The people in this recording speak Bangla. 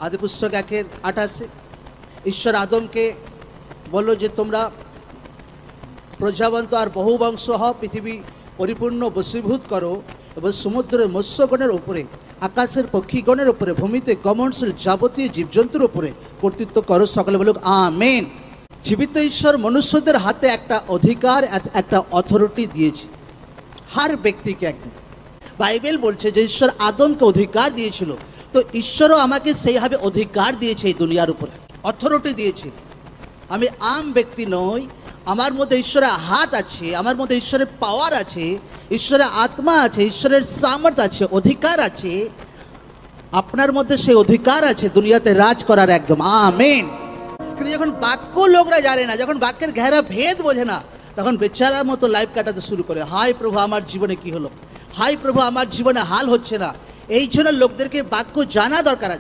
আদিপুস্তক 1:28 ঈশ্বর আদমকে বলল যে তোমরা প্রজাবন্ত আর বহুবংশ হও, পৃথিবী পরিপূর্ণ বশীভূত করো এবং সমুদ্রের মৎস্যগণের উপরে, আকাশের পক্ষীগণের উপরে, ভূমিতে গমনশীল যাবতীয় জীবজন্তুর উপরে কর্তৃত্ব করো। সকলে বলুক আমেন। জীবিত ঈশ্বর মনুষ্যদের হাতে একটা অধিকার, একটা অথরিটি দিয়েছে হর ব্যক্তিকে একদম। বাইবেল বলছে যে ঈশ্বর আদমকে অধিকার দিয়েছিল, তো ঈশ্বরও আমাকে সেইভাবে অধিকার দিয়েছে এই দুনিয়ার উপরে, অথরিটি দিয়েছে। আমি আম ব্যক্তি নই, আমার মধ্যে ঈশ্বরের হাত আছে, আমার মধ্যে ঈশ্বরের পাওয়ার আছে, ঈশ্বরের আত্মা আছে, ঈশ্বরের সামর্থ্য আছে, অধিকার আছে। আপনার মধ্যে সেই অধিকার আছে দুনিয়াতে রাজ করার একদম। আমেন। কিন্তু যখন বাক্য লোকরা জানে না, যখন বাক্যের ঘেরা ভেদ বোঝে না, তখন বেচারার মতো লাইফ কাটাতে শুরু করে। হায় প্রভু আমার জীবনে কি হলো, হায় প্রভু আমার জীবনে হাল হচ্ছে না। এই জন্য লোকদেরকে বাক্য জানা দরকার আছে।